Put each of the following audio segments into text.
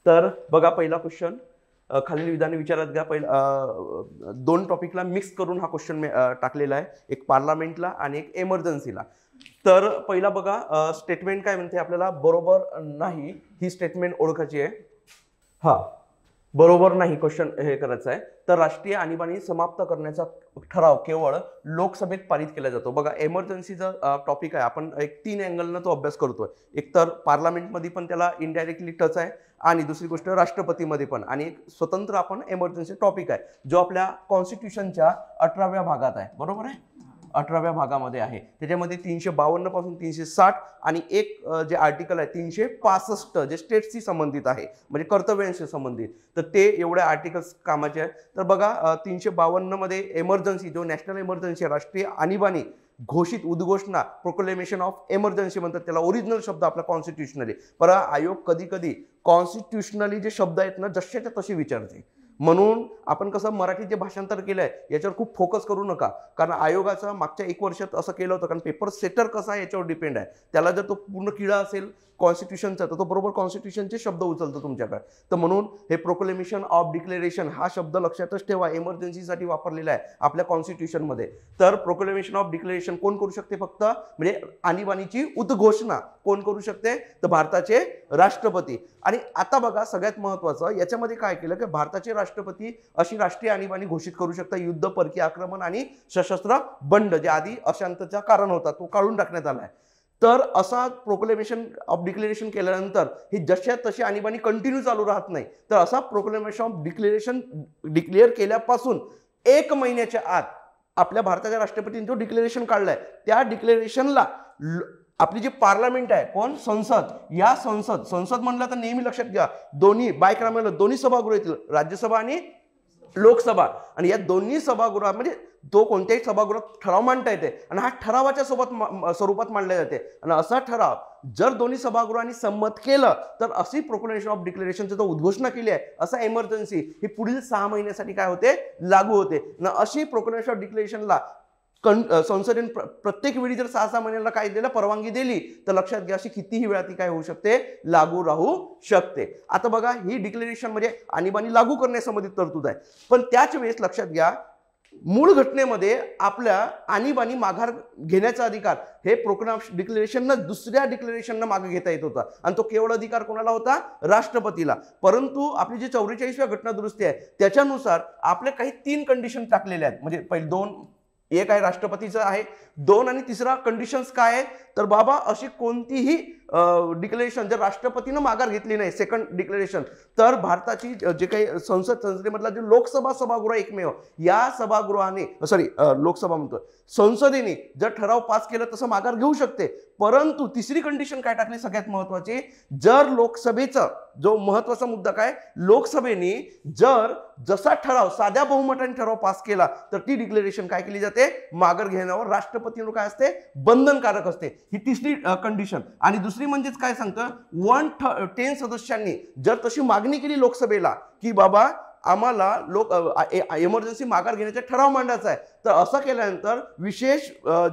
तर बघा पहिला क्वेश्चन, खालील विधाने विचारात घ्या. पहिला दोन टॉपिकला मिक्स करून हा क्वेश्चन टाकलेला आहे, एक पार्लमेंटला आणि एक एमर्जन्सीला. तर पहिला बघा, स्टेटमेंट काय म्हणते आपल्याला, बरोबर नाही ही स्टेटमेंट ओळखायची आहे. हा बरोबर नाही क्वेश्चन हे करायचं आहे. तर राष्ट्रीय आणीबाणी समाप्त करण्याचा ठराव केवळ लोकसभेत पारित केला जातो. बघा एमर्जन्सीचा टॉपिक आहे, आपण एक 3 अँगलनं तो अभ्यास करतोय. एक तर पार्लमेंटमध्ये पण त्याला इनडायरेक्टली टच आहे, आणि दुसरी गोष्ट राष्ट्रपतीमध्ये पण, आणि एक स्वतंत्र आपण एमर्जन्सी टॉपिक आहे जो आपल्या कॉन्स्टिट्यूशनच्या 18व्या भागात आहे. बरोबर आहे, 18व्या भागामध्ये आहे. त्याच्यामध्ये 352 पासून 360 आणि एक जे आर्टिकल आहे 365 जे स्टेट्सशी संबंधित आहे, म्हणजे कर्तव्यांशी संबंधित. तर ते एवढे आर्टिकल्स कामाचे आहे. तर बघा 352 मध्ये एमर्जन्सी, जो नॅशनल एमर्जन्सी आहे, राष्ट्रीय आणीबाणी घोषित उद्घोषणा, प्रोक्लेमेशन ऑफ एमर्जन्सी म्हणतात त्याला. ओरिजिनल शब्द आपला कॉन्स्टिट्युशनली, पर आयोग कधी कधी कॉन्स्टिट्युशनली जे शब्द आहेत ना जशाच्या तसे विचारते. म्हणून आपण कसं मराठी जे भाषांतर केलंय याच्यावर खूप फोकस करू नका, कारण आयोगाचं मागच्या 1 वर्षात असं केलं होतं. कारण पेपर सेटर कसा आहे याच्यावर डिपेंड आहे. त्याला जर तो पूर्ण किडा असेल कॉन्स्टिट्यूशनचा तर तो बरोबर कॉन्स्टिट्यूशनचे शब्द उचलतो तुमच्याकडे. तर म्हणून हे प्रोक्लेमेशन ऑफ डिक्लेरेशन हा शब्द लक्षातच ठेवा, एमर्जन्सीसाठी वापरलेला आहे आपल्या कॉन्स्टिट्यूशनमध्ये. तर प्रोक्लेमेशन ऑफ डिक्लेरेशन कोण करू शकते, फक्त म्हणजे आणीबाणीची उद्घोषणा कोण करू शकते, तर भारताचे राष्ट्रपती. आणि आता बघा सगळ्यात महत्त्वाचं याच्यामध्ये काय केलं की भारताचे राष्ट्रपती अशी राष्ट्रीय आणीबाणी घोषित करू शकता, युद्ध, परकीय आक्रमण आणि सशस्त्र बंड, जे आधी अशांततेचा कारण होता तो काढून टाकण्यात आला आहे. तर असा प्रोक्लेमेशन ऑफ डिक्लेरेशन केल्यानंतर ही जशा तशी आणीबाणी कंटिन्यू चालू राहत नाही. तर असा प्रोक्लेमेशन ऑफ डिक्लेरेशन डिक्लेअर केल्यापासून 1 महिन्याच्या आत आपल्या भारताच्या राष्ट्रपतींनी जो डिक्लेरेशन काढलाय त्या डिक्लेरेशनला आपली जी पार्लमेंट आहे, कोण, संसद, या संसद म्हणलं तर नेहमी लक्षात घ्या दोन्ही बायक्रमाला दोन्ही सभागृह येतील, राज्यसभा आणि लोकसभा. आणि या दोन्ही सभागृहामध्ये तो कोणत्याही सभागृहात ठराव मांडता येते आणि हा ठरावाच्या स्वरूपात मांडला जाते. आणि असा ठराव जर दोन्ही सभागृहांनी संमत केलं तर अशी प्रोक्लेमेशन ऑफ डिक्लेरेशनची जो उद्घोषणा केली आहे, असा एमर्जन्सी ही पुढील 6 महिन्यासाठी काय होते, लागू होते. ना अशी प्रोक्लेमेशन ऑफ डिक्लेरेशनला संसदेने प्रत्येक वेळी जर 6-6 महिन्याला कायद्याला परवानगी दिली तर लक्षात घ्या अशी कितीही वेळा ती काय होऊ शकते, लागू राहू शकते. आता बघा ही डिक्लेरेशन म्हणजे आणीबाणी लागू करण्यासंबंधित तरतूद आहे. पण त्याच वेळेस लक्षात घ्या मूळ घटनेमध्ये आपल्या आणीबाणी माघार घेण्याचा अधिकार हे प्रोक्लेमेशन डिक्लेरेशननं दुसऱ्या डिक्लेरेशननं मागे घेता येत होता, आणि तो केवळ अधिकार कोणाला होता, राष्ट्रपतीला. परंतु आपली जी 44व्या घटना दुरुस्ती आहे त्याच्यानुसार आपले काही 3 कंडिशन टाकलेल्या आहेत. म्हणजे पहिले 2, एक आहे राष्ट्रपतीचं आहे, 2 आणि तिसरा कंडिशन्स काय आहे, तर बाबा अशी कोणतीही डिक्लेरेशन जर राष्ट्रपतीनं माघार घेतली नाही, सेकंड डिक्लेरेशन, तर भारताची जे काही संसदेमधला जे लोकसभा सभागृह एकमेव या सभागृहाने लोकसभा म्हणतो संसदेने जर ठराव पास केला तसं माघार घेऊ शकते. परंतु तिसरी कंडिशन काय टाकली सगळ्यात महत्वाची, जर लोकसभेचा जो महत्वाचा मुद्दा काय, लोकसभेने जर जसा ठराव साध्या बहुमताने ठराव पास केला तर ती डिक्लेरेशन काय केली जाते, माघार घेण्यावर राष्ट्रपतींवर काय असते, बंधनकारक असते. ही तिसरी कंडिशन. आणि दुसरी म्हणजेच काय सांगतं, 110 सदस्यांनी जर तशी मागणी केली लोकसभेला की बाबा आम्हाला एमर्जन्सी माघार घेण्याचा ठराव मांडायचा आहे, तर असं केल्यानंतर विशेष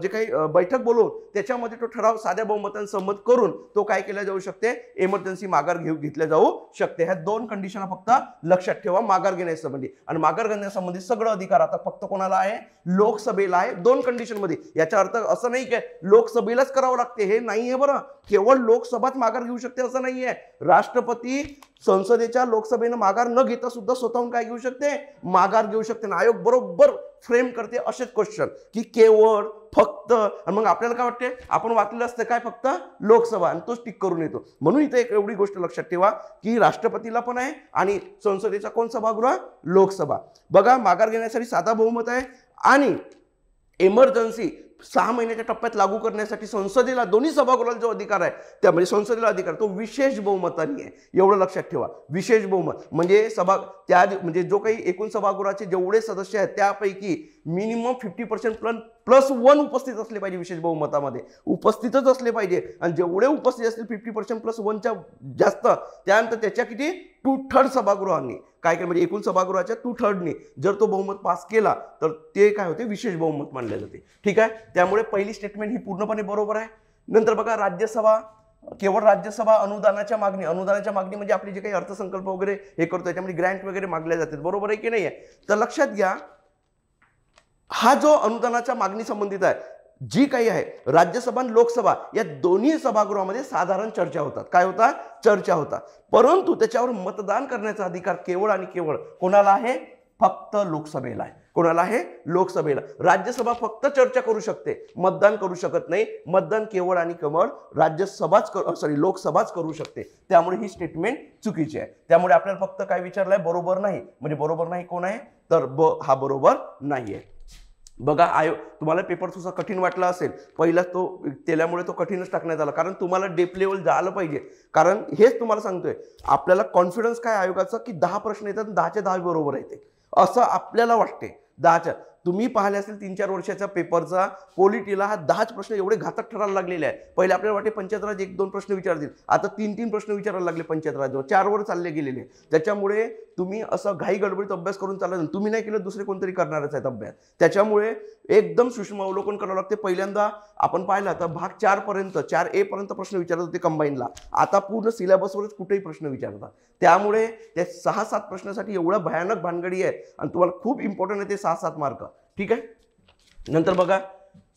जे काही बैठक बोलवून त्याच्यामध्ये तो ठराव साध्या बहुमताने संमत करून तो काय केला जाऊ शकते, एमर्जन्सी माघार घेतल्या जाऊ शकते. ह्या 2 कंडिशन फक्त लक्षात ठेवा माघार घेण्यासंबंधी. आणि माघार घेण्यासंबंधी सगळं अधिकार आता फक्त कोणाला आहे, लोकसभेला आहे, 2 कंडिशन मध्ये. याचा अर्थ असं नाही की लोकसभेलाच करावं लागते, हे नाहीये बरं. केवळ लोकसभाच माघार घेऊ शकते असं नाहीये. राष्ट्रपती संसदेच्या लोकसभेनं माघार न घेता सुद्धा स्वतःहून काय घेऊ शकते, माघार घेऊ शकते. ना आयोग बरोबर फ्रेम करते असेच क्वेश्चन की केवळ फक्त, आणि मग आपल्याला काय वाटते आपण वाचलेलं असतं काय, फक्त लोकसभा, आणि तोच टिक करून येतो. म्हणून इथे एक एवढी गोष्ट लक्षात ठेवा की राष्ट्रपतीला पण आहे आणि संसदेचा कोण सभागृह, लोकसभा. बघा माघार घेण्यासाठी साधा बहुमत आहे आणि एमर्जन्सी 6 महिन्याच्या टप्प्यात लागू करण्यासाठी संसदेला दोन्ही सभागृहाला जो अधिकार आहे त्यामध्ये संसदेला अधिकार तो विशेष बहुमताने आहे. एवढं लक्षात ठेवा, विशेष बहुमत म्हणजे म्हणजे जो काही एकूण सभागृहाचे जेवढे सदस्य आहेत त्यापैकी मिनिमम 50% प्लस 1 उपस्थित असले पाहिजे, विशेष बहुमतामध्ये उपस्थितच असले पाहिजे. आणि जेवढे उपस्थित असतील 50% प्लस 1च्या जास्त, त्यानंतर त्याच्या किती 2/3 सभागृहांनी काय केलं, म्हणजे एकूण सभागृहाच्या 2/3नी जर तो बहुमत पास केला तर ते काय होते, विशेष बहुमत मानले जाते. ठीक आहे, त्यामुळे पहिली स्टेटमेंट ही पूर्णपणे बरोबर आहे. नंतर बघा राज्यसभा केवळ राज्यसभा अनुदानाच्या मागणी म्हणजे आपली जे काही अर्थसंकल्प वगैरे हे करतो त्याच्यामध्ये ग्रँट वगैरे मागल्या जातात, बरोबर आहे की नाही आहे? तर लक्षात घ्या, हा जो अनुदानाच्या मागणी संबंधित आहे जी काही आहे, राज्यसभा आणि लोकसभा या दोन्ही सभागृहामध्ये साधारण चर्चा होतात. काय होतात? चर्चा होतात. परंतु त्याच्यावर मतदान करण्याचा अधिकार केवळ आणि केवळ कोणाला आहे? फक्त लोकसभेला आहे. कोणाला आहे? लोकसभेला. राज्यसभा फक्त चर्चा करू शकते, मतदान करू शकत नाही. मतदान केवळ आणि केवळ लोकसभाच करू शकते. त्यामुळे ही स्टेटमेंट चुकीची आहे. त्यामुळे आपल्याला फक्त काय विचारलंय? बरोबर नाही. म्हणजे बरोबर नाही कोण आहे? तर हा बरोबर नाहीये. बघा, तुम्हाला पेपर थोडासा कठीण वाटला असेल पहिला, त्यामुळे तो कठीणच टाकण्यात आला, कारण तुम्हाला डेप लेवल जायला पाहिजे. कारण हेच तुम्हाला सांगतोय, आपल्याला कॉन्फिडन्स काय आयोगाचा की 10 प्रश्न येतात, 10चे 10 बरोबर येते असं आपल्याला वाटते. 10च्या तुम्ही पाहिले असेल 3-4 वर्षाच्या पेपरचा पॉलिटीला हा 10च प्रश्न एवढे घातक ठरायला लागलेले आहे. पहिले आपल्याला वाटे पंचायत राज 1-2 प्रश्न विचारतील, आता 3-3 प्रश्न विचारायला लागले पंचायत राजवर, 4 वर चालले गेलेले. त्याच्यामुळे तुम्ही असं घाई गडबडीत अभ्यास करून चालला, तुम्ही नाही केलं दुसरे कोणतरी करणारच आहेत अभ्यास. त्याच्यामुळे एकदम सूक्ष्म अवलोकन करावं लागते. पहिल्यांदा आपण पाहिलं तर भाग 4 पर्यंत 4A पर्यंत प्रश्न विचारत होते कंबाईनला, आता पूर्ण सिलेबसवरच कुठेही प्रश्न विचारतात. त्यामुळे त्या 6-7 प्रश्नासाठी एवढं भयानक भानगडी आहे आणि तुम्हाला खूप इम्पॉर्टंट आहे ते 6-7 मार्क. ठीक आहे. नंतर बघा,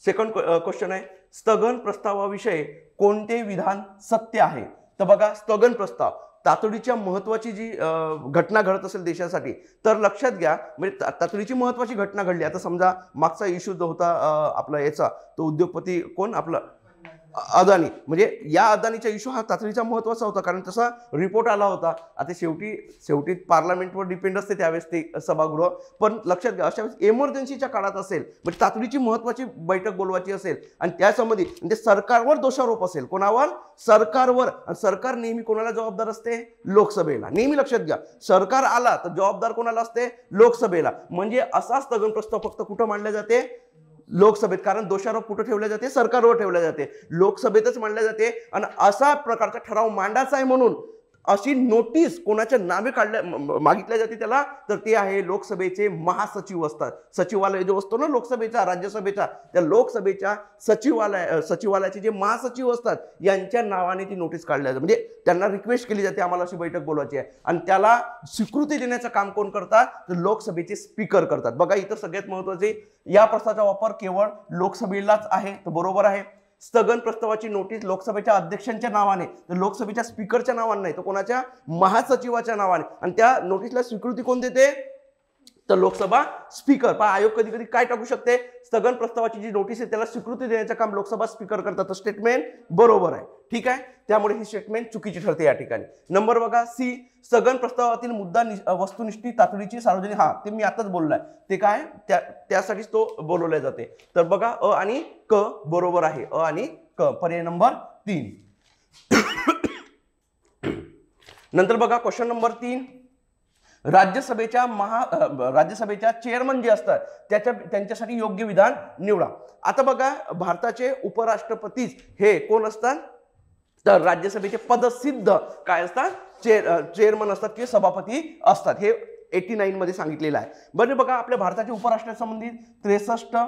सेकंड क्वेश्चन आहे, स्थगन प्रस्तावाविषयी कोणते विधान सत्य आहे? तर बघा, स्थगन प्रस्ताव तातडीच्या महत्वाची जी घटना घडत असेल देशासाठी, तर लक्षात घ्या, म्हणजे तातडीची महत्वाची घटना घडली. आता समजा मागचा इश्यू जो होता आपला याचा, तो उद्योगपती कोण? आपला अदानी. म्हणजे या अदानीचा इश्यू हा तातडीचा महत्वाचा होता, कारण तसा रिपोर्ट आला होता. आता शेवटी पार्लमेंटवर डिपेंड असते त्यावेळेस ते सभागृह. पण लक्षात घ्या, अशा वेळेस इमर्जन्सीच्या काळात असेल, म्हणजे तातडीची महत्वाची बैठक बोलवायची असेल आणि त्यासंबंधी म्हणजे सरकारवर दोषारोप असेल, कोणावर? सरकारवर. आणि सरकार नेहमी कोणाला जबाबदार असते? लोकसभेला. नेहमी लक्षात घ्या, सरकार आला तर जबाबदार कोणाला असते? लोकसभेला. म्हणजे असा स्थगन प्रस्ताव फक्त कुठं मांडला जाते? लोकसभेत. कारण दोषारोप कुठं ठेवल्या जाते? सरकारवर ठेवल्या जाते, लोकसभेतच मांडल्या जाते. आणि असा प्रकारचा ठराव मांडायचा आहे म्हणून अशी नोटीस कोणाच्या नावे मागितल्या जाते त्याला, तर ते आहे लोकसभेचे महासचिव असतात. सचिवालय जो असतो ना लोकसभेचा, राज्यसभेचा, त्या लोकसभेच्या सचिवालयाचे जे महासचिव असतात यांच्या नावाने ती नोटीस काढल्या जाते. म्हणजे त्यांना रिक्वेस्ट केली जाते आम्हाला अशी बैठक बोलवायची आहे, आणि त्याला स्वीकृती देण्याचं काम कोण करतात? तर लोकसभेचे स्पीकर करतात. बघा, इथं सगळ्यात महत्वाचे, या प्रस्तावाचा वापर केवळ लोकसभेलाच आहे, तर बरोबर आहे. स्थगन प्रस्तावाची नोटीस लोकसभेच्या अध्यक्षांच्या नावाने, तर लोकसभेच्या स्पीकरच्या नावाने नाही, तर कोणाच्या? महासचिवाच्या नावाने. आणि त्या नोटीसला स्वीकृती कोण देते? तर लोकसभा स्पीकर. पहा, आयोग कधी कधी काय टाकू शकते? स्थगन प्रस्तावाची जी नोटीस आहे त्याला स्वीकृती देण्याचं काम लोकसभा स्पीकर करतात. स्टेटमेंट बरोबर आहे. ठीक आहे. त्यामुळे ही स्टेटमेंट चुकीची ठरते या ठिकाणी. नंबर बघा, सी, स्थगन प्रस्तावातील मुद्दा वस्तुनिष्ठ तातडीची सार्वजनिक. हा, ते मी आताच बोललोय, ते काय त्यासाठीच तो बोलवला जाते. तर बघा, अ आणि क बरोबर आहे. अ आणि क, पर्याय नंबर 3. नंतर बघा, क्वेश्चन नंबर 3, राज्यसभेच्या चेअरमन जे असतात त्यांच्यासाठी योग्य विधान निवडा. आता बघा, भारताचे उपराष्ट्रपतीच हे कोण असतात? तर राज्यसभेचे पदसिद्ध काय असतात? चेअरमन असतात किंवा सभापती असतात. हे 89 मध्ये सांगितलेलं आहे. बरं बघा, आपल्या भारताच्या उपराष्ट्रासंबंधित 63,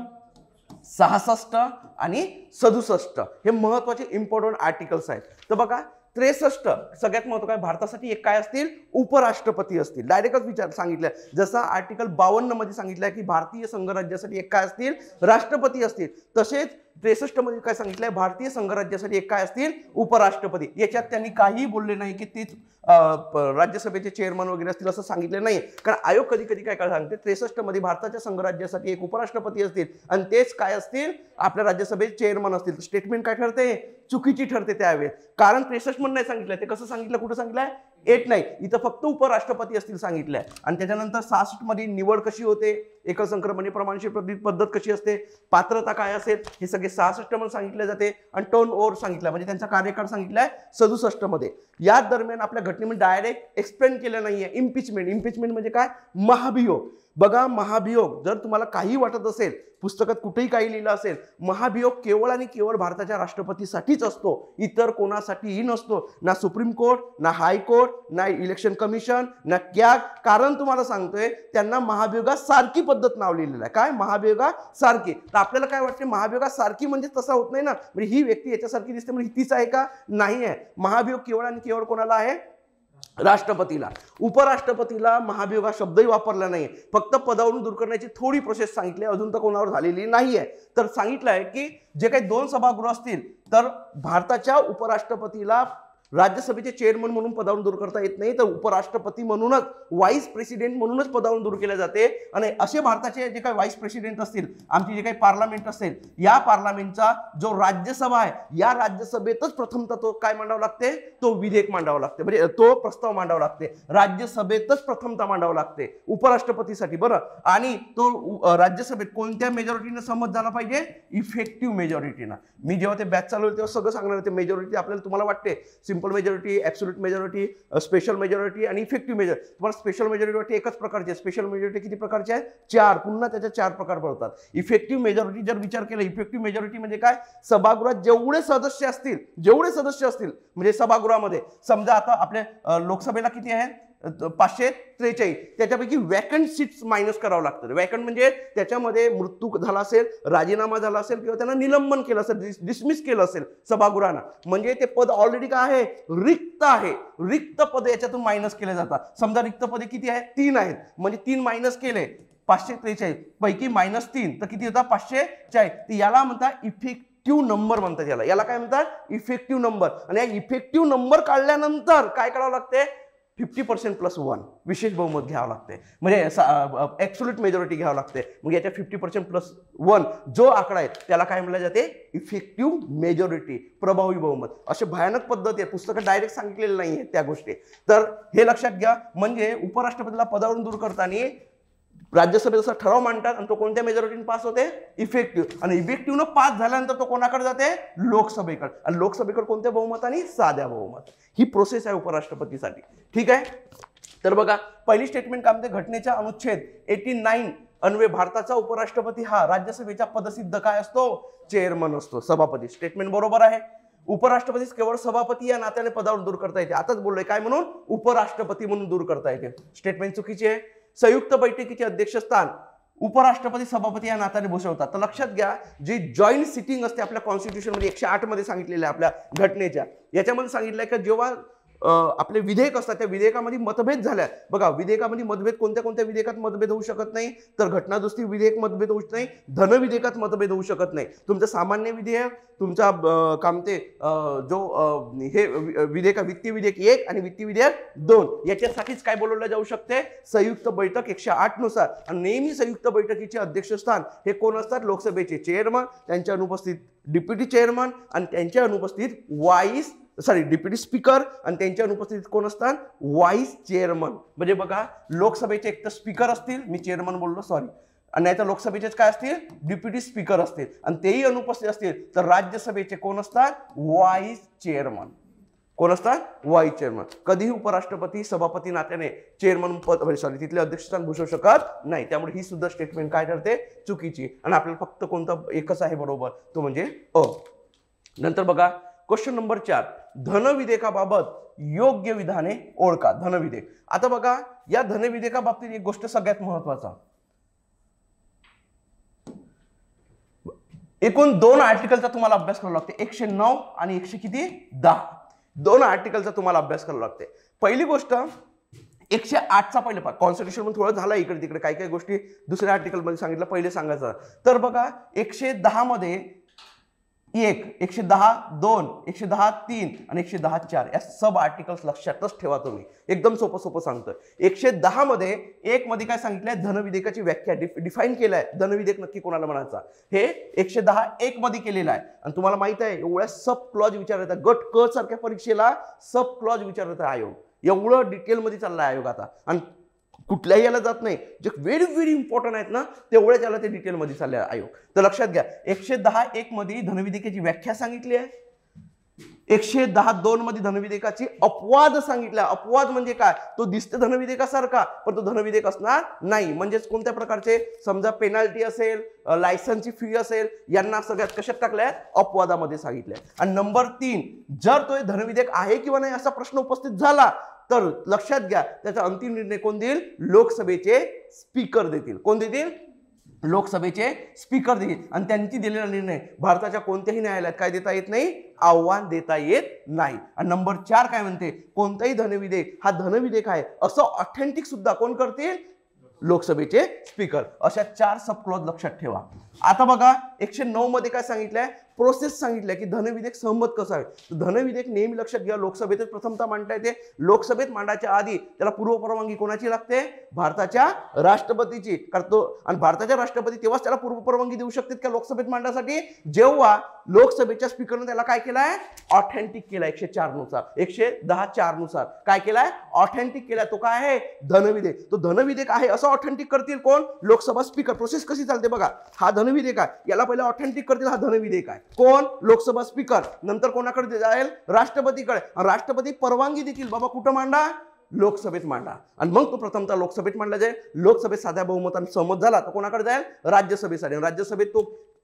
66 आणि 67 हे महत्वाचे इम्पॉर्टंट आर्टिकल्स आहेत. तर बघा, 63 सगळ्यात महत्त्वाचं आहे, भारतासाठी एक काय असतील? उपराष्ट्रपती असतील. डायरेक्टच विचार सांगितलं, जसा आर्टिकल 52 मध्ये सांगितलंय की भारतीय संघराज्यासाठी एक काय असतील? राष्ट्रपती असतील. तसेच 63 मध्ये काय सांगितलंय? भारतीय संघराज्यासाठी एक काय असतील? उपराष्ट्रपती. याच्यात त्यांनी काही बोलले नाही की तेच राज्यसभेचे चेअरमन वगैरे असतील असं सांगितलं नाही. कारण आयोग कधी कधी काय काय सांगते, 63 मध्ये भारताच्या संघराज्यासाठी एक उपराष्ट्रपती असतील आणि तेच काय असतील? आपल्या राज्यसभेचे चेअरमन असतील. स्टेटमेंट काय ठरते? चुकीची ठरते त्यावेळेस. कारण 63 मध्ये नाही सांगितलं, ते कसं सांगितलं? कुठं सांगितलंय? 8 नाही, इथं फक्त उपराष्ट्रपती असतील सांगितलंय. आणि त्याच्यानंतर 66 मध्ये निवड कशी होते? एकसंक्रमणी प्रमाणशीर पद्धत कशी असते? पात्रता काय असेल? हे सगळे 66 मध्ये सांगितले जाते. आणि टर्न ओव्हर सांगितलं, म्हणजे त्यांचा कार्यकाळ सांगितलाय 67 मध्ये. या दरम्यान आपल्या घटनेमध्ये डायरेक्ट एक्सप्लेन केलं नाहीये इम्पिचमेंट. इम्पिचमेंट म्हणजे काय? महाभियोग. बघा, महाभियोग जर तुम्हाला काही वाटत असेल, पुस्तकात कुठेही काही लिहिलं असेल, महाभियोग केवळ आणि केवळ भारताच्या राष्ट्रपतीसाठीच असतो, इतर कोणासाठीही नसतो. ना सुप्रीम कोर्ट, ना हायकोर्ट, ना इलेक्शन कमिशन, ना कॅग. कारण तुम्हाला सांगतोय, त्यांना महाभियोगासारखी पद्धत नाव लिहिलेलं आहे. काय? महाभियोगासारखी. तर आपल्याला काय वाटते, महाभियोगासारखी म्हणजे तसा होत नाही ना, म्हणजे ही व्यक्ती याच्यासारखी दिसते म्हणजे तीच आहे का? नाही आहे. महाभियोग केवळ आणि केवळ कोणाला आहे? राष्ट्रपतीला. उपराष्ट्रपतीला महाभियोग हा शब्दही वापरला नाही, फक्त पदावरून दूर करण्याची थोडी प्रोसेस सांगितली, अजून तर कोणावर झालेली नाहीये. तर सांगितलं आहे की जे काही 2 सभागृह असतील तर भारताच्या उपराष्ट्रपतीला राज्यसभेचे चेअरमन म्हणून पदावरून दूर करता येत नाही, तर उपराष्ट्रपती म्हणूनच, व्हाईस प्रेसिडेंट म्हणूनच पदावरून दूर केले जाते. आणि असे भारताचे जे काही व्हाईस प्रेसिडेंट असतील, आमची जे काही पार्लमेंट असेल, या पार्लमेंटचा जो राज्यसभा आहे, या राज्यसभेतच प्रथमतः तो काय मांडावा लागते? तो विधेयक मांडावा लागते, म्हणजे तो प्रस्ताव मांडावा लागते. राज्यसभेतच प्रथमतः मांडावा लागते उपराष्ट्रपतीसाठी. बरं, आणि तो राज्यसभेत कोणत्या मेजॉरिटीने संमत झाला पाहिजे? इफेक्टिव्ह मेजॉरिटीनं. मी जेव्हा ते बॅच चालवले तेव्हा सगळं सांगणार होते. मेजॉरिटी आपल्याला तुम्हाला वाटते simple majority, absolute majority, special majority आणि इफेक्टिव्ह मेजॉरिटी. तुम्हाला स्पेशल मेजॉरिटी एकच प्रकारची आहे. स्पेशल मेजॉरिटी किती प्रकारची आहे? 4. पुन्हा त्याच्या 4 प्रकार पडतात. इफेक्टिव्ह मेजॉरिटी जर विचार केला, इफेक्टिव्ह मेजॉरिटी म्हणजे काय? सभागृहात जेवढे सदस्य असतील म्हणजे सभागृहामध्ये, समजा आता आपल्या लोकसभेला किती आहेत? 543. त्याच्यापैकी वॅकंट सीट्स मायनस करावं लागतं. वॅकंट म्हणजे त्याच्यामध्ये मृत्यू झाला असेल, राजीनामा झाला असेल, किंवा त्यांना निलंबन केलं असेल, डिसमिस केलं असेल सभागृहानं, म्हणजे ते पद ऑलरेडी काय आहे? रिक्त आहे. रिक्त पद याच्यातून मायनस केले जातात. समजा रिक्त पदे किती आहेत? 3 आहेत, म्हणजे 3 मायनस केले, 543 पैकी -3 तर किती होता? 540. याला म्हणतात इफेक्टिव्ह नंबर म्हणतात. याला काय म्हणतात? Effective number. आणि या इफेक्टिव्ह नंबर काढल्यानंतर काय करावं लागते? 50% + 1 विशेष बहुमत घ्यावं लागते, म्हणजे ॲब्सोल्यूट मेजॉरिटी घ्यावं लागते. मग याच्या 50% + 1 जो आकडा आहे त्याला काय म्हटलं जाते? इफेक्टिव्ह मेजॉरिटी, प्रभावी बहुमत. असे भयानक पद्धती आहे, पुस्तकात डायरेक्ट सांगितलेले नाही आहेत त्या गोष्टी. तर हे लक्षात घ्या. म्हणजे उपराष्ट्रपतीला पदावरून दूर करताना राज्यसभेचा ठराव मांडतात आणि तो कोणत्या मेजॉरिटीने पास होते? इफेक्टिव्ह. आणि इफेक्टिव्हनं पास झाल्यानंतर तो कोणाकडे जाते? लोकसभेकडे. आणि लोकसभेकडे कोणत्या बहुमताने? साध्या बहुमत. ही प्रोसेस आहे उपराष्ट्रपतीसाठी. ठीक आहे. तर बघा, पहिली स्टेटमेंट काय म्हणते? घटनेच्या अनुच्छेद 89 अन्वये भारताचा उपराष्ट्रपती हा राज्यसभेचा पदसिद्ध काय असतो? चेअरमन असतो, सभापती. स्टेटमेंट बरोबर आहे. उपराष्ट्रपतीच केवळ सभापती या नात्याने पदावर दूर करता येते. आताच बोललोय काय म्हणून? उपराष्ट्रपती म्हणून दूर करता येते. स्टेटमेंट चुकीची आहे. संयुक्त बैठकीचे अध्यक्षस्थान उपराष्ट्रपती सभापती या नात्याने भूषवतात. तर लक्षात घ्या, जी जॉईंट सिटिंग असते आपल्या कॉन्स्टिट्यूशन मध्ये 108 मध्ये सांगितलेलं आहे, आपल्या घटनेच्या याच्यामध्ये सांगितलंय की जेव्हा आपले विधेयक असतात त्या विधेयकामध्ये मतभेद झाल्या. बघा, विधेयकामध्ये मतभेद कोणत्या विधेयकात मतभेद होऊ शकत नाही? तर घटनादुरुस्ती विधेयक मतभेद होऊ शकत नाही, धन विधेयकात मतभेद होऊ शकत नाही. तुमचं सामान्य विधेयक, तुमचा कामते जो हे विधेयक, वित्तीय विधेयक 1 आणि वित्तीय विधेयक 2 याच्यासाठीच काय बोलवलं जाऊ शकते? संयुक्त बैठक 108 नुसार. आणि नेहमी संयुक्त बैठकीचे अध्यक्षस्थान हे कोण असतात? लोकसभेचे चेअरमन, त्यांच्या अनुपस्थित डिप्युटी चेअरमन आणि त्यांच्या अनुपस्थित डिप्युटी स्पीकर आणि त्यांच्या अनुपस्थितीत कोण असतात? Vice chairman. म्हणजे बघा, लोकसभेचे एक तर स्पीकर असतील, मी चेअरमन बोललो सॉरी, आणि नाही तर लोकसभेचेच काय असतील? डिप्युटी स्पीकर असतील, आणि तेही अनुपस्थित असतील तर राज्यसभेचे कोण असतात? Vice chairman. कोण असतात? Vice chairman. कधीही उपराष्ट्रपती सभापती नात्याने चेअरमन पद तिथले अध्यक्षस्थान भूषवू शकत नाही. त्यामुळे ही सुद्धा स्टेटमेंट काय ठरते? चुकीची. आणि आपल्याला फक्त कोणतं एकच आहे बरोबर, तो म्हणजे अ. नंतर बघा, क्वेश्चन नंबर 4, धनविधेयकाबाबत योग्य विधाने ओळखा. धनविधेयक. आता बघा, या धनविधेयकाबाबतीत एक गोष्ट सगळ्यात महत्वाचा, एकूण 2 आर्टिकलचा तुम्हाला अभ्यास करावा लागते. 109 आणि 110 2 आर्टिकलचा तुम्हाला अभ्यास करावा लागते. पहिली गोष्ट 108चा पहिलं पाठ कॉन्स्टिट्यूशन मध्ये थोडं झालं इकडे तिकडे, काही गोष्टी दुसऱ्या आर्टिकल मध्ये सांगितलं, पहिले सांगायचं. तर बघा, 110 मध्ये 1, 110 2, 110 3 आणि 110 4 या सब आर्टिकल्स लक्षातच ठेवा तुम्ही. एकदम सोपं सांगतोय. 110 मध्ये 1 मध्ये काय सांगितलंय? धनविधेयकाची व्याख्या डिफाईन केलाय. धनविधेयक नक्की कोणाला म्हणायचा हे 110 1 मध्ये केलेलं आहे. आणि तुम्हाला माहित आहे, एवढ्या सब क्लॉज विचारतात. गट क सारख्या परीक्षेला सब क्लॉज विचारत आहे आयोग. एवढं डिटेलमध्ये चाललाय आयोग आता, आणि कुठल्याही याला जात नाही. जे व्हेरी इम्पॉर्टंट आहेत ना, तेवढ्याच याला ते डिटेलमध्ये चालले आयोग. तर लक्षात घ्या, 110 1 मध्ये धनविधेयकाची व्याख्या सांगितली आहे. 110(2) मध्ये धनविधेयकाची अपवाद सांगितला. अपवाद म्हणजे काय, तो दिसते धनविधेयकासारखा पण तो धनविधेयक असणार नाही. म्हणजेच कोणत्या प्रकारचे, समजा पेनल्टी असेल, लायसन्सची फी असेल, यांना सगळ्यात कशात टाकल्या, अपवादामध्ये सांगितल्या. आणि नंबर 3, जर तो धनविधेयक आहे किंवा नाही असा प्रश्न उपस्थित झाला तर लक्षात घ्या, त्याचा अंतिम निर्णय कोण देईल, लोकसभेचे स्पीकर देतील. कोण देतील, लोकसभेचे स्पीकर देतील. आणि त्यांची दिलेला निर्णय भारताच्या कोणत्याही न्यायालयात काय देता येत नाही, आव्हान देता येत नाही. आणि नंबर 4 काय म्हणते, कोणताही धनविधेयक हा धनविधेयक आहे असं ऑथेंटिक सुद्धा कोण करतील, लोकसभेचे स्पीकर. अशा 4 सब क्लॉज लक्षात ठेवा. आता बघा 109 मध्ये काय सांगितलंय, प्रोसेस सांगितलंय की धनविधेयक सहमत कसं आहे. धनविधेयक नेहमी लक्षात घ्या, लोकसभेतच प्रथमतः मांडता येते. लोकसभेत मांडायच्या आधी त्याला पूर्व परवानगी कोणाची लागते, भारताच्या राष्ट्रपतीची. कारण तो, आणि भारताच्या राष्ट्रपती तेव्हाच त्याला पूर्व परवानगी देऊ शकतात का लोकसभेत मांडण्यासाठी, जेव्हा लोकसभेच्या स्पीकरने त्याला काय केलाय, ऑथेंटिक केलाय. 104 नुसार, 110(4) नुसार काय केलाय, ऑथेंटिक केलाय. तो काय आहे, धनविधेयक. तो धनविधेयक आहे असं ऑथेंटिक करतील कोण, लोकसभा स्पीकर. प्रोसेस कशी चालते बघा, हा धनविधेयक आहे, याला पहिले ऑथेंटिक करतील, हा धनविधेयक आहे. कोण, लोकसभा स्पीकर. नंतर कोणाकडे जाईल, राष्ट्रपतीकडे. राष्ट्रपती परवानगी देतील, बाबा कुठं मांडा, लोकसभेत मांडा. आणि मग तो प्रथमतः लोकसभेत मांडला जाईल. लोकसभेत साध्या बहुमताने सहमत झाला तर कोणाकडे जाईल, राज्यसभेसाठी. राज्यसभेत तो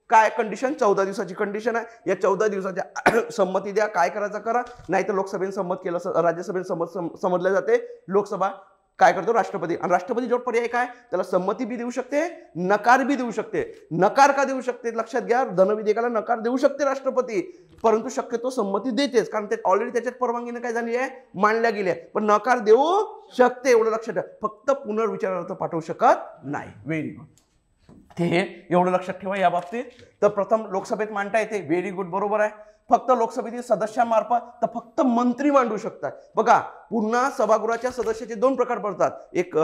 काय कंडिशन, 14 दिवसाची कंडिशन आहे. या 14 दिवसाच्या संमती द्या, काय करायचं करा, नाही तर लोकसभेने संमत केलं, राज्यसभेने समजले जाते. लोकसभा काय करतो, राष्ट्रपती. आणि राष्ट्रपती जोड पर्याय काय, त्याला संमती बी देऊ शकते, नकार बी देऊ शकते. नकार का देऊ शकते, लक्षात घ्या, धनविधेयकाला नकार देऊ शकते राष्ट्रपती, परंतु शक्यतो संमती देतेच, कारण ते ऑलरेडी त्याच्यात परवानगीने काय झाली आहे, मांडल्या गेल्या. पण नकार देऊ शकते, एवढं लक्षात ठेवा. फक्त पुनर्विचारार्थ पाठवू शकत नाही. व्हेरी गुड, हे एवढं लक्षात ठेवा या बाबतीत. तर प्रथम लोकसभेत मांडता येते, व्हेरी गुड, बरोबर आहे. फक्त लोकसभेतील सदस्यांमार्फत तर फक्त मंत्री मांडू शकतात. बघा पुन्हा सभागृहाच्या सदस्याचे 2 प्रकार पडतात, एक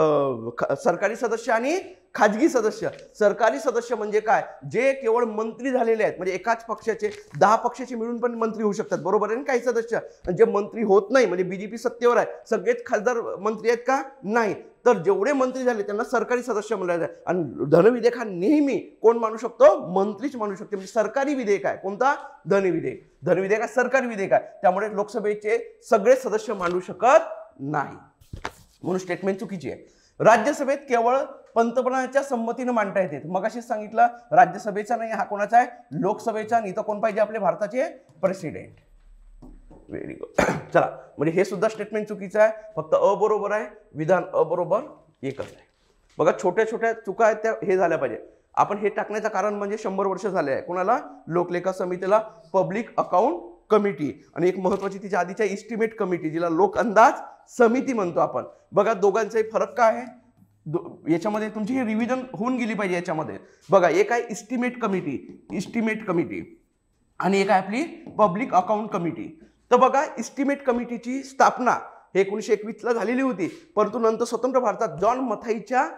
सरकारी सदस्य आणि खाजगी सदस्य. सरकारी सदस्य म्हणजे काय, जे केवळ मंत्री झालेले आहेत, म्हणजे एकाच पक्षाचे 10 पक्षाचे मिळून पण मंत्री होऊ शकतात, बरोबर आहे. काही सदस्य जे मंत्री होत नाही, म्हणजे बीजेपी सत्तेवर आहे, सगळेच खासदार मंत्री आहेत का, नाही. तर जेवढे मंत्री झाले त्यांना सरकारी सदस्य म्हणलं जाते. आणि धनविधेयक हा नेहमी कोण मानू शकतो, मंत्रीच मानू शकते. म्हणजे सरकारी विधेयक आहे कोणता, धनविधेयक. धनविधेयक हा सरकारी विधेयक आहे, त्यामुळे लोकसभेचे सगळे सदस्य मांडू शकत नाही, म्हणून स्टेटमेंट चुकीची आहे. राज्यसभेत केवळ पंतप्रधानाच्या संमतीने मांडता येते. मग अशीच सांगितलं, राज्यसभेचा नाही, हा कोणाचा आहे, लोकसभेचा. नाही तर कोण पाहिजे, आपले भारताचे प्रेसिडेंट. Very good. चला, म्हणजे हे सुद्धा स्टेटमेंट चुकीचं आहे, फक्त अ बरोबर आहे, विधान अबरोबर एकच आहे. बघा छोट्या छोट्या चुका आहेत त्या हे झाल्या पाहिजे. आपण हे टाकण्याचं कारण म्हणजे 100 वर्ष झाले आहे कोणाला, लोकलेखा समितीला, पब्लिक अकाउंट कमिटी, आणि एक महत्वाची तिच्या आधीच्या इस्टिमेट कमिटी, जिला लोक अंदाज समिती म्हणतो आपण. बघा दोघांचाही फरक काय आहे, याच्यामध्ये तुमची ही रिव्हिजन होऊन गेली पाहिजे. याच्यामध्ये बघा, एक आहे इस्टिमेट कमिटी आणि एक आहे आपली पब्लिक अकाउंट कमिटी. तर बघा इस्टिमेट कमिटीची स्थापना 1921 ला झालेली होती, परंतु नंतर स्वतंत्र भारतात जॉन मथाईच्या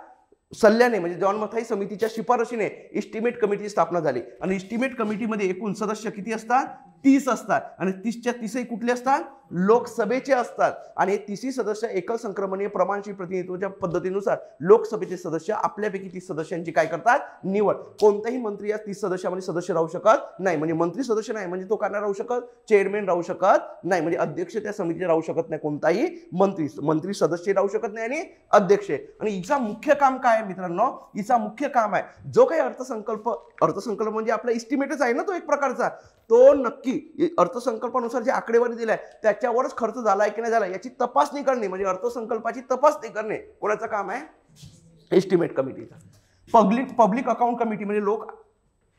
सल्ल्याने, म्हणजे जॉन मथाई समितीच्या शिफारशीने इस्टिमेट कमिटीची स्थापना झाली. आणि इस्टिमेट कमिटीमध्ये एकूण सदस्य किती असतात, 30 असतात. आणि 30च्या 30 कुठले असतात, लोकसभेचे असतात. आणि 30 सदस्य एकल संक्रमणीय प्रमाणशील प्रतिनिधित्वाच्या पद्धतीनुसार लोकसभेचे सदस्य आपल्यापैकी 30 सदस्यांची काय करतात, निवड. कोणताही मंत्री या 30 सदस्यामध्ये सदस्य राहू शकत नाही. म्हणजे मंत्री सदस्य नाही म्हणजे तो का नाही राहू शकत, चेअरमॅन राहू शकत नाही, म्हणजे अध्यक्ष त्या समितीचे राहू शकत नाही. कोणताही मंत्री सदस्य राहू शकत नाही आणि अध्यक्ष. आणि हिचा मुख्य काम काय आहे मित्रांनो, हिचा मुख्य काम आहे, जो काही अर्थसंकल्प म्हणजे आपला इस्टिमेटच आहे ना तो एक प्रकारचा, तो नक्की अर्थसंकल्पानुसार जे आकडेवारी दिलाय त्याच्यावरच खर्च झालाय की नाही झाला याची तपासणी करणे, म्हणजे अर्थसंकल्पाची तपासणी करणे कोणाचं काम आहे, एस्टिमेट कमिटीचा. पब्लिक अकाउंट कमिटी म्हणजे लोक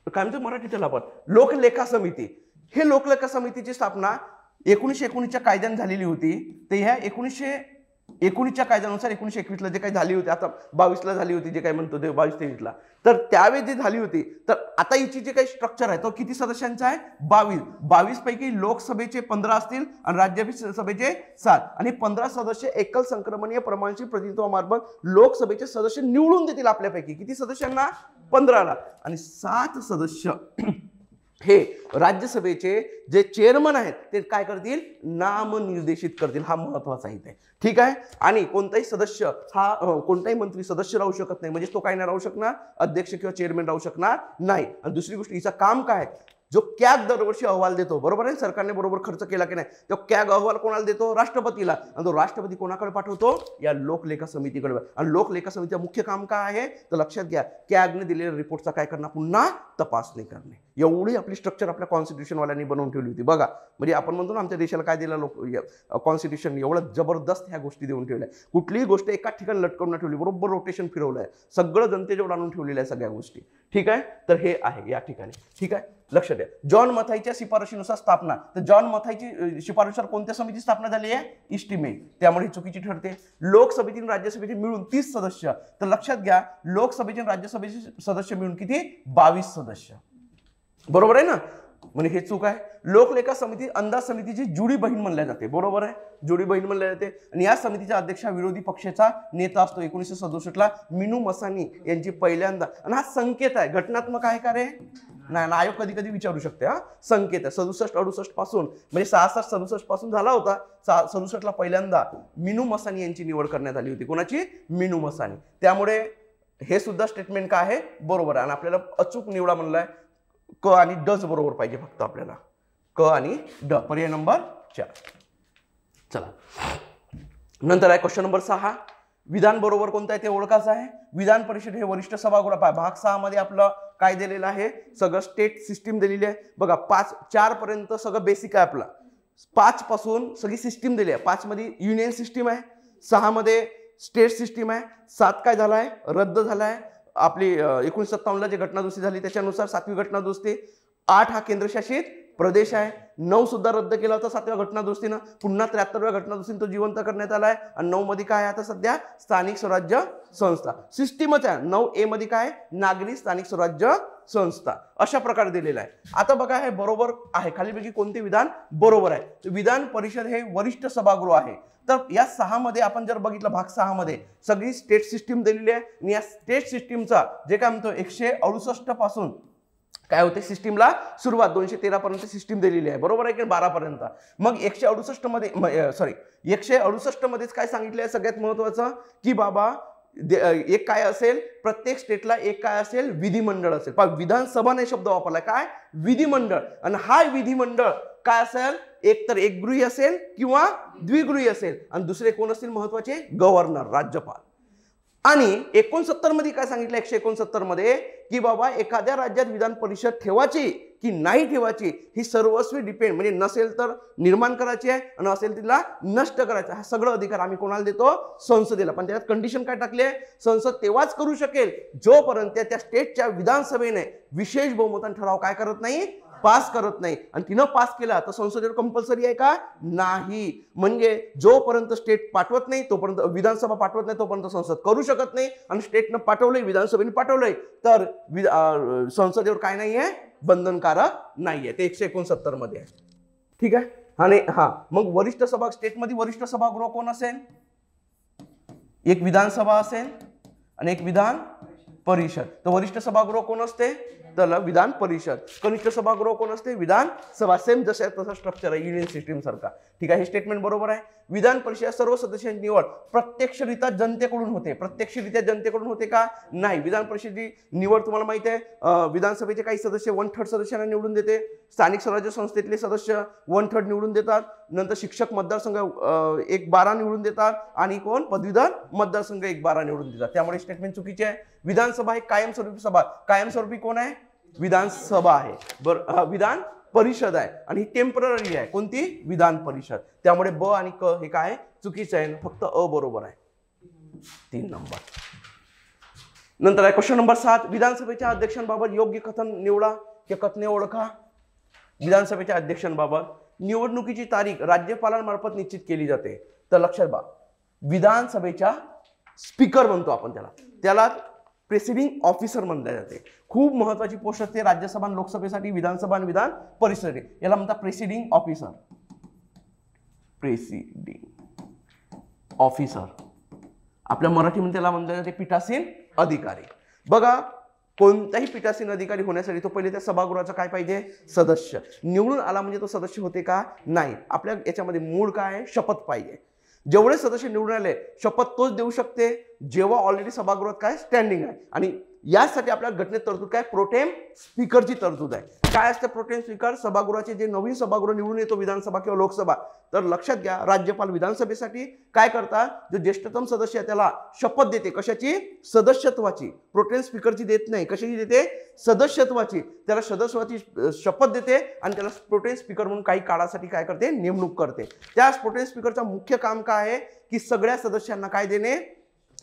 काय म्हणतो मराठीत त्याला आपण, लोकलेखा समिती. हे लोकलेखा समितीची स्थापना 1919च्या कायद्याने झालेली होती. तर ह्या 1919च्या कायद्यानुसार 1921 ला जे काही झाली होती, आता 22 ला झाली होती, जे काही म्हणतो ते 22-23 ला, तर त्यावेळी जी झाली होती. तर आता हिची जे काही स्ट्रक्चर आहे तो किती सदस्यांचा आहे, 22 पैकी लोकसभेचे 15 असतील आणि राज्यसभेचे 7, आणि 15 सदस्य एकल संक्रमणीय प्रमाणशील प्रतिनिधित्वामार्फत लोकसभेचे सदस्य निवडून देतील आपल्यापैकी. किती सदस्यांना, 15 ला. आणि 7 सदस्य हे राज्यसभेचे जे चेअरमन आहेत ते काय करतील, नामनिर्देशित करतील. हा महत्वाचा आहे, ठीक आहे. आणि कोणताही सदस्य हा कोणताही मंत्री सदस्य राहू शकत नाही, म्हणजे तो काय नाही राहू शकणार, अध्यक्ष किंवा चेअरमॅन राहू शकणार नाही. आणि दुसरी गोष्ट, हिचं काम काय, जो कॅग दरवर्षी अहवाल देतो, बरोबर आहे, सरकारने बरोबर खर्च केला की नाही, तो कॅग अहवाल कोणाला देतो? राष्ट्रपतीला. आणि तो राष्ट्रपती कोणाकडे पाठवतो? या लोकलेखा समितीकडे. आणि लोकलेखा समितीचं मुख्य काम काय आहे? तर लक्षात घ्या, कॅगने दिलेल्या रिपोर्टचा काय करणं? पुन्हा तपासणी करणे. एवढी आपली स्ट्रक्चर आपल्या कॉन्स्टिट्यूशनवाल्यांनी बनवून ठेवली होती बघा. म्हणजे आपण म्हणतो ना आमच्या देशाला काय दिलं कॉन्स्टिट्यूशन, एवढं जबरदस्त ह्या गोष्टी देऊन ठेवल्या. कुठलीही गोष्ट एकाच ठिकाणी लटकवून ठेवली, बरोबर रोटेशन फिरवलं आहे, सगळं जनतेजवळ आणून ठेवलेलं आहे सगळ्या गोष्टी. ठीक आहे, तर हे आहे या ठिकाणी. ठीक आहे, लक्ष द्या. जॉन मथाईच्या शिफारशीनुसार स्थापना. तर जॉन मथाईची शिफारशीनुसार कोणत्या समिती स्थापना झाली आहे? इस्टिमेट. त्यामुळे चुकीची ठरते. लोकसभेतील आणि राज्यसभेचे मिळून 30 सदस्य. तर लक्षात घ्या, लोकसभेचे आणि राज्यसभेचे सदस्य मिळून किती? 22 सदस्य. बरोबर आहे ना? म्हणजे हे चूक आहे. लोकलेखा समिती अंदाज समितीची जुडी बहीण म्हणल्या जाते. बरोबर आहे, जुडी बहीण म्हणल्या जाते. आणि या समितीच्या अध्यक्षा विरोधी पक्षाचा नेता असतो. 1967 मीनू मसानी यांची पहिल्यांदा. आणि हा संकेत आहे, घटनात्मक आहे का रे? नाही, आयोग कधी कधी विचारू शकते. हा संकेत आहे. 67-68 पासून, म्हणजे 66-67 पासून झाला होता. 67 ला पहिल्यांदा मीनू मसानी यांची निवड करण्यात आली होती. कोणाची? मीनू मसानी. त्यामुळे हे सुद्धा स्टेटमेंट काय आहे? बरोबर आहे. आणि आपल्याला अचूक निवडा म्हणलाय. क आणि डच बरोबर पाहिजे फक्त आपल्याला. क आणि ड, पर्याय नंबर 4. चला, नंतर आहे क्वेश्चन नंबर 6. विधान बरोबर कोणतं आहे ते ओळखायचं आहे. विधान परिषद हे वरिष्ठ सभागृह. भाग 6 मध्ये आपलं काय दिलेलं आहे? सगळं स्टेट सिस्टीम दिलेली आहे बघा. 4 पर्यंत सगळं बेसिक आहे आपला. 5 पासून सगळी सिस्टीम दिली आहे. 5 मध्ये युनियन सिस्टीम आहे, 6 मध्ये स्टेट सिस्टीम आहे, 7 काय झालाय? रद्द झालाय. आपली 1957 जी घटनादुरुस्ती झाली त्याच्यानुसार 7वी घटनादुरुस्ती. 8 हा केंद्रशासित प्रदेश आहे. 9 सुद्धा रद्द केला होता 7व्या घटनादुरुस्तीनं. पुन्हा 73व्या घटनादुरुस्तीने तो जिवंत करण्यात आलाय. आणि 9 मध्ये काय आहे आता सध्या? स्थानिक स्वराज्य संस्था. सिस्टीमच आहे. 9A मध्ये काय? नागरी स्थानिक स्वराज्य संस्था. अशा प्रकारे दिलेला आहे. आता बघा, हे बरोबर आहे. खालीपैकी कोणते विधान बरोबर आहे? विधान परिषद हे वरिष्ठ सभागृह आहे. तर या 6 मध्ये आपण जर बघितलं, भाग 6 मध्ये सगळी स्टेट सिस्टीम दिलेली आहे. आणि या स्टेट सिस्टीमचा जे काय म्हणतो 168 पासून काय होते सिस्टीमला सुरुवात. 213 पर्यंत सिस्टीम दिलेली आहे. बरोबर आहे की 12 पर्यंत. मग 168 मध्ये 168 मध्येच काय सांगितलंय सगळ्यात महत्वाचं? की बाबा एक काय असेल? प्रत्येक स्टेटला एक काय असेल? विधिमंडळ असेल. विधानसभा नाही शब्द वापरलाय, काय? विधिमंडळ. आणि हा विधिमंडळ काय असेल? एक तर एकगृही असेल किंवा द्विगृही असेल. आणि दुसरे कोण असतील महत्वाचे? गव्हर्नर, राज्यपाल. आणि 69 मध्ये काय सांगितलं? 169 मध्ये की बाबा एखाद्या राज्यात विधान परिषद ठेवायची की नाही ठेवायची ही सर्वस्वी डिपेंड, म्हणजे नसेल तर निर्माण करायची आहे आणि असेल तिला नष्ट करायचं. हा सगळं अधिकार आम्ही कोणाला देतो? संसदेला. पण त्यात कंडिशन काय टाकली आहे? संसद तेव्हाच करू शकेल जोपर्यंत त्या स्टेटच्या विधानसभेने विशेष बहुमताने ठराव काय करत नाही? पास करत नाही. आणि तिनं पास केला तर संसदेवर कंपल्सरी आहे का? नाही. म्हणजे जोपर्यंत स्टेट पाठवत नाही तोपर्यंत, विधानसभा पाठवत नाही तोपर्यंत संसद करू शकत नाही. आणि स्टेटनं पाठवलंय, विधानसभेने पाठवलंय तर संसदेवर काय नाहीये? बंधनकारक नाहीये. ते 169 मध्ये आहे. ठीक आहे. आणि मग वरिष्ठ सभा, स्टेटमध्ये वरिष्ठ सभागृह कोण असेल? एक विधानसभा असेल आणि एक विधान परिषद. तर वरिष्ठ सभागृह कोण असते? तर विधान परिषद. कनिष्ठ सभागृह कोण असते? विधानसभा. सेम जसं तसं स्ट्रक्चर आहे युनियन सिस्टीम सारखा. ठीक आहे, हे स्टेटमेंट बरोबर आहे. विधान परिषद सर्व सदस्यांची निवड प्रत्यक्षरित्या जनतेकडून होते. प्रत्यक्षरित्या जनतेकडून होते का? नाही. विधान परिषदेची निवड तुम्हाला माहिती आहे, विधानसभेचे काही सदस्य 1/3 सदस्यांना निवडून देते. स्थानिक स्वराज्य संस्थेतले सदस्य 1/3 निवडून देतात. नंतर शिक्षक मतदारसंघ 1/12 निवडून देतात. आणि कोण? पदवीधर मतदारसंघ 1/12 निवडून देतात. त्यामुळे स्टेटमेंट चुकीचे आहे. विधानसभा ही कायमस्वरूपी सभा. कायमस्वरूपी कोण आहे? विधानसभा आहे. विधान परिषद आहे आणि ही टेम्पररी आहे. कोणती? विधान परिषद. त्यामुळे ब आणि क हे काय? चुकीचं आहे. फक्त अ बरोबर आहे. 3 नंबर. नंतर आहे क्वेश्चन नंबर 7. विधानसभेच्या अध्यक्षांबाबत योग्य कथन निवडा की कथने ओळखा. विधानसभेच्या अध्यक्षांबाबत निवडणुकीची तारीख राज्यपालांमार्फत निश्चित केली जाते. तर लक्षात बा, विधानसभेच्या स्पीकर म्हणतो आपण त्याला प्रेसिडिंग ऑफिसर म्हणले जाते. खूप महत्वाची पोस्ट असते राज्यसभा आणि लोकसभेसाठी, विधानसभा आणि विधान परिषदेसाठी. याला म्हणतात प्रेसिडिंग ऑफिसर. Presiding officer. आपल्या मराठीमध्ये त्याला म्हणले जाते पीठासीन अधिकारी. बघा, कोणताही पीठासीन अधिकारी होण्यासाठी तो पहिले त्या सभागृहाचा काय पाहिजे? सदस्य. निवडून आला म्हणजे तो सदस्य होते का? नाही. आपल्या याच्यामध्ये मूळ काय आहे? शपथ पाहिजे. जेवढे सदस्य निवडून आले शपथ तोच देऊ शकते जेव्हा ऑलरेडी सभागृहात काय स्टँडिंग आहे. आणि यासाठी आपल्या घटनेत तरतूद काय, प्रोटेम स्पीकरची तरतूद आहे. काय असतं प्रोटेम स्पीकर, सभागृहाचे जे नवीन सभागृह निवडून येतो विधानसभा किंवा लोकसभा, तर लक्षात घ्या राज्यपाल विधानसभेसाठी काय करतात, जो ज्येष्ठतम सदस्य आहे त्याला शपथ देते, कशाची, सदस्यत्वाची. प्रोटेम स्पीकरची देत नाही, कशाची देते, सदस्यत्वाची. त्याला सदस्यत्वाची शपथ देते आणि त्याला प्रोटेम स्पीकर म्हणून काही काळासाठी काय करते, नेमणूक करते. त्या प्रोटेम स्पीकरचा मुख्य काम काय आहे की सगळ्या सदस्यांना काय देणे,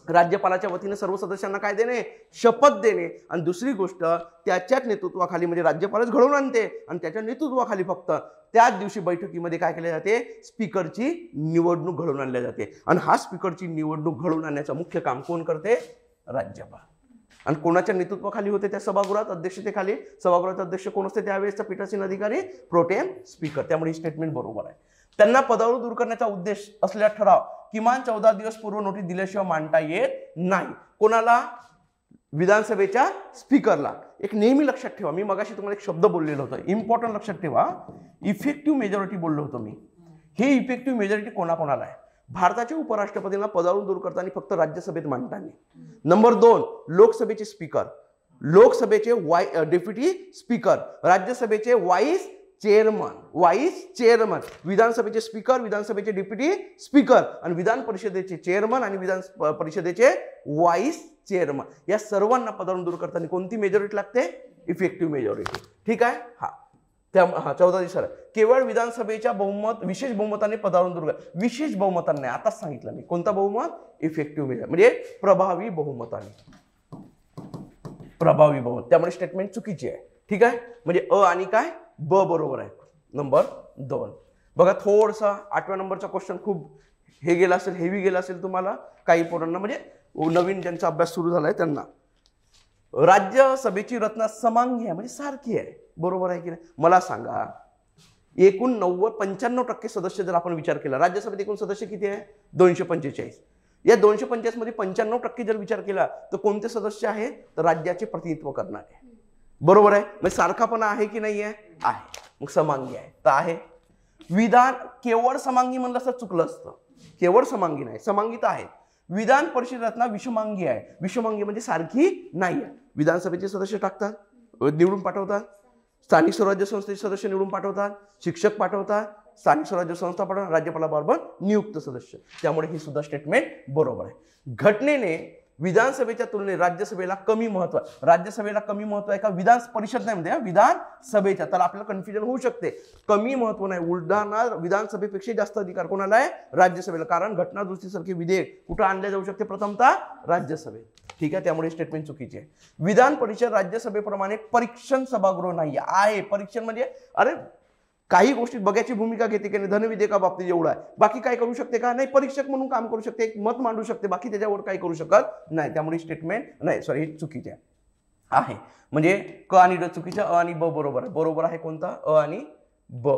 राज्यपालाच्या वतीने सर्व सदस्यांना काय देणे, शपथ देणे. आणि दुसरी गोष्ट त्याच्याच नेतृत्वाखाली, म्हणजे राज्यपालच घडवून आणते आणि त्याच्या नेतृत्वाखाली फक्त त्याच दिवशी बैठकीमध्ये काय केले जाते, स्पीकरची निवडणूक घडवून आणली जाते. आणि हा स्पीकरची निवडणूक घडवून आणण्याचं मुख्य काम कोण करते, राज्यपाल. आणि कोणाच्या नेतृत्वाखाली होते त्या सभागृहात, अध्यक्षतेखाली. सभागृहाचे अध्यक्ष कोण असते त्यावेळेसचा पीठासीन अधिकारी, प्रोटेम स्पीकर. त्यामुळे ही स्टेटमेंट बरोबर आहे. त्यांना पदावरून दूर करण्याचा उद्देश असलेला ठराव किमान 14 दिवस पूर्व नोटीस दिल्याशिवाय मांडता येत नाही. कोणाला, विधानसभेच्या स्पीकरला. एक नेहमी लक्षात ठेवा, मी मगाशी तुम्हाला एक शब्द बोललेलो होतो, इम्पॉर्टंट लक्षात ठेवा, इफेक्टिव्ह मेजॉरिटी बोललो होतो मी. हे इफेक्टिव्ह मेजॉरिटी कोणाकोणाला आहे, भारताच्या उपराष्ट्रपतींना पदावरून दूर करताना फक्त राज्यसभेत मांडताना. नंबर 2 लोकसभेचे स्पीकर, लोकसभेचे डेप्युटी स्पीकर, राज्यसभेचे व्हाईस चेअरमन, विधानसभेचे स्पीकर, विधानसभेचे डेप्युटी स्पीकर आणि विधान परिषदेचे चेअरमन आणि विधान परिषदेचे व्हाईस चेअरमन. या सर्वांना पदावरून दूर करताना कोणती मेजॉरिटी लागते, इफेक्टिव्ह मेजॉरिटी. ठीक आहे. त्या 14 दिवसाला केवळ विधानसभेच्या बहुमत, विशेष बहुमताने पदावरून दूर. विशेष बहुमताने नाही, आताच सांगितलं मी कोणता बहुमत, इफेक्टिव्ह मेजॉरिटी, म्हणजे प्रभावी बहुमताने, प्रभावी बहुमत. त्यामुळे स्टेटमेंट चुकीची आहे. ठीक आहे. म्हणजे अ आणि काय, ब बरोबर आहे. नंबर 2 बघा, थोडसा 8व्या नंबरचा क्वेश्चन खूप हे गेला असेल, हेवी गेला असेल तुम्हाला काही पोरांना, म्हणजे नवीन ज्यांचा अभ्यास सुरू झालाय त्यांना. राज्यसभेची रचना समांगी आहे, म्हणजे सारखी आहे. बरोबर आहे की नाही, मला सांगा. एकूण 95% सदस्य जर आपण विचार केला, राज्यसभेत एकूण सदस्य किती आहे, 245. या 245 मध्ये 95% जर विचार केला तर कोणते सदस्य आहे, तर राज्याचे प्रतिनिधित्व करणारे. बरोबर आहे. म्हणजे सारखापणा आहे की नाही आहे, मग समांगी आहे तर आहे. विधान केवळ समांगी म्हणलं असतं चुकलं असतं, केवळ समांगी नाही, समांगी तर आहे. विधान परिषद रचना विषमांगी आहे, विषमांगी म्हणजे सारखी नाही आहे. विधानसभेचे सदस्य टाकतात, निवडून पाठवतात, स्थानिक स्वराज्य संस्थेचे सदस्य निवडून पाठवतात, शिक्षक पाठवतात, स्थानिक स्वराज्य संस्था पाठवतात, राज्यपालाबरोबर नियुक्त सदस्य. त्यामुळे ही सुद्धा स्टेटमेंट बरोबर आहे. घटनेने विधानसभेच्या तुलनेत राज्यसभेला कमी महत्व, राज्यसभेला कमी महत्व आहे का, विधान परिषद नाही म्हणते, विधानसभेच्या. तर आपल्याला कन्फ्युजन होऊ शकते, कमी महत्व नाही, उलटाना विधानसभेपेक्षा जास्त अधिकार कोणाला आहे, राज्यसभेला. कारण घटना दुरुस्तीसारखे विधेयक कुठं आणले जाऊ शकते, प्रथमतः राज्यसभेत. ठीक आहे. त्यामुळे स्टेटमेंट चुकीची आहे. विधान परिषद राज्यसभेप्रमाणे परीक्षण सभागृह नाही आहे. परीक्षण म्हणजे अरे काही गोष्टीत बघायची भूमिका घेते की नाही, धनविधेयकाबाबतीत एवढं आहे, बाकी काय करू शकते का, नाही, परीक्षक म्हणून काम करू शकते, एक मत मांडू शकते, बाकी त्याच्यावर काही करू शकत नाही. त्यामुळे स्टेटमेंट नाही, सॉरी, हे चुकीचे आहे. म्हणजे क आणि ड चुकीचं, अ आणि ब बरोबर आहे. बरोबर आहे कोणता, अ आणि ब.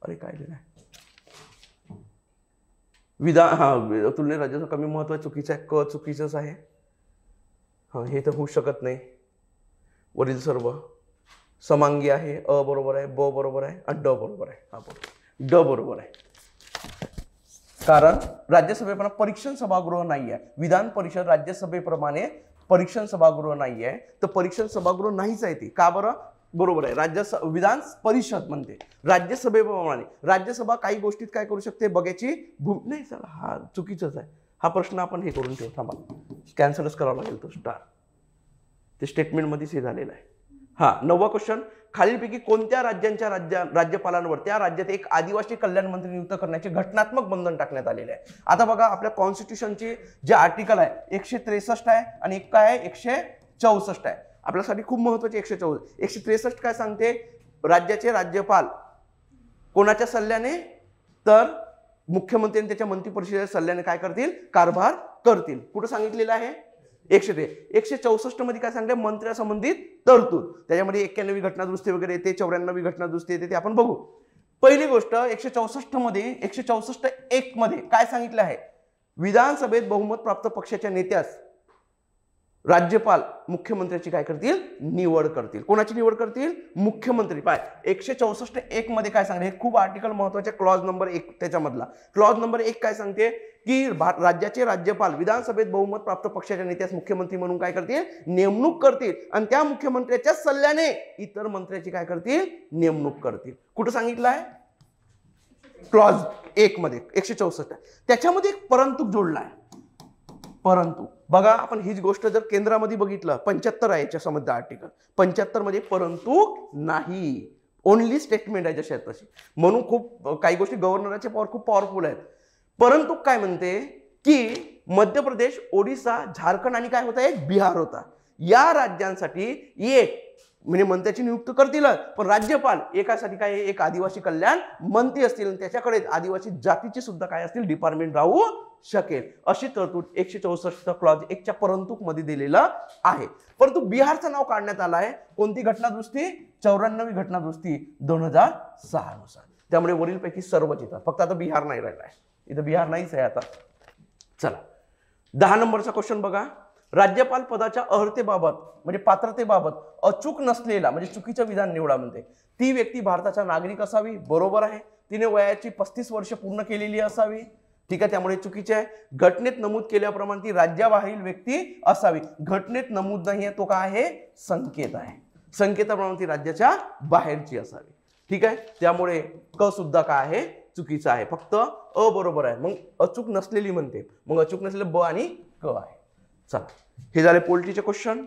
अरे काय लिहिलं आहे, विधान तुलनेत राज्याचं कमी महत्व चुकीचं आहे, क चुकीचंच आहे. हे तर होऊ शकत नाही. वरील सर्व समांगी आहे, अ बरोबर आहे, ब बरोबर आहे आणि ड बरोबर आहे. हा बरोबर, ड बरोबर आहे. कारण राज्यसभेप्रमाणे परीक्षण सभागृह नाही आहे. विधान परिषद राज्यसभेप्रमाणे परीक्षण सभागृह नाही आहे, तर परीक्षण सभागृह नाहीच आहे ते. का बरं, बरोबर आहे, विधान परिषद म्हणते राज्यसभेप्रमाणे. राज्यसभा काही गोष्टीत काय करू शकते, बघायची नाही. चला, हा चुकीचंच आहे. हा प्रश्न आपण हे करून ठेवू, थांबा, कॅन्सलच करावा लागेल तो स्टार, ते स्टेटमेंटमध्येच हे झालेलं आहे. 9वा क्वेश्चन, खालीलपैकी कोणत्या राज्यांच्या राज्यपालांवर त्या राज्यात एक आदिवासी कल्याण मंत्री नियुक्त करण्याचे घटनात्मक बंधन टाकण्यात आलेले आहे. आता बघा, आपल्या कॉन्स्टिट्यूशनचे जे आर्टिकल आहे 163 आहे आणि एक काय आहे 164 आहे. आपल्यासाठी खूप महत्वाचे 164. 163 काय सांगते, राज्याचे राज्यपाल कोणाच्या सल्ल्याने, तर मुख्यमंत्री आणि त्याच्या मंत्रिपरिषदेच्या सल्ल्याने काय करतील, कारभार करतील. कुठं सांगितलेलं आहे, 164 मध्ये काय सांगते, मंत्र्यासंबंधित तरतूद. त्याच्यामध्ये 91वी घटना दुरुस्ती वगैरे येते, 94वी घटना दुरुस्ती येते, ते आपण बघू. पहिली गोष्ट 164 मध्ये 164(1) मध्ये काय सांगितलं आहे, विधानसभेत बहुमत प्राप्त पक्षाच्या नेत्यास राज्यपाल मुख्यमंत्र्याची काय करतील, निवड करतील. कोणाची निवड करतील, मुख्यमंत्री. पाय 164(1) मध्ये काय सांगते, हे खूप आर्टिकल महत्वाचे, क्लॉज नंबर 1 त्याच्यामधला. क्लॉज नंबर 1 काय सांगते की राज्याचे राज्यपाल विधानसभेत बहुमत प्राप्त पक्षाच्या नेत्यास मुख्यमंत्री म्हणून काय करतील, नेमणूक करतील आणि त्या मुख्यमंत्र्याच्या सल्ल्याने इतर मंत्र्याची काय करतील, नेमणूक करतील. कुठं सांगितलं आहे, क्लॉज 1 मध्ये 164. त्याच्यामध्ये एक परंतु जोडला आहे. परंतु बघा, आपण हीच गोष्ट जर केंद्रामध्ये बघितलं, 75 आहे याच्या संबंध आर्टिकल, 75 मध्ये परंतु नाही, ओनली स्टेटमेंट आहे जशी तशी. म्हणून खूप काही गोष्टी गव्हर्नरचे पॉवर खूप पॉवरफुल आहेत. परंतु काय म्हणते की मध्य प्रदेश, ओडिशा, झारखंड आणि काय होता, एक बिहार होता. या राज्यांसाठी एक म्हणजे मंत्र्याची नियुक्ती करतील, पण राज्यपाल एकासाठी काय, एक आदिवासी कल्याण मंत्री असतील आणि त्याच्याकडे आदिवासी जातीची सुद्धा काय असतील, डिपार्टमेंट राहू शकेल. अशी तरतूद 164 क्लॉज 1 च्या परंतु मध्ये दिलेलं आहे. परंतु बिहारचं नाव काढण्यात आलं आहे कोणती घटनादुरुस्ती, 94वी घटनादुरुस्ती 2006 नुसार. त्यामुळे वरीलपैकी सर्वच येतात, फक्त आता बिहार नाही राहिला आहे, इथं बिहार नाहीच आहे आता. चला 10 नंबरचा क्वेश्चन बघा. राज्यपाल पदाच्या अर्हतेबाबत म्हणजे पात्रतेबाबत अचूक नसलेला म्हणजे चुकीचं विधान निवडा म्हणते. ती व्यक्ती भारताचा नागरिक असावी, बरोबर आहे. तिने वयाची 35 वर्ष पूर्ण केलेली असावी, ठीक आहे, त्यामुळे चुकीचे आहे. घटनेत नमूद केल्याप्रमाणे ती राज्याबाहेरील व्यक्ती असावी. घटनेत नमूद नाही आहे, तो काय आहे, संकेत आहे. संकेताप्रमाणे ती राज्याच्या बाहेरची असावी, ठीक आहे. त्यामुळे क सुद्धा काय आहे, चुकीचं आहे, फक्त अ बरोबर आहे. मग अचूक नसलेली म्हणते, मग अचूक नसलेलं ब आणि क आहे. चला, हे झाले पोल्ट्रीचे क्वेश्चन.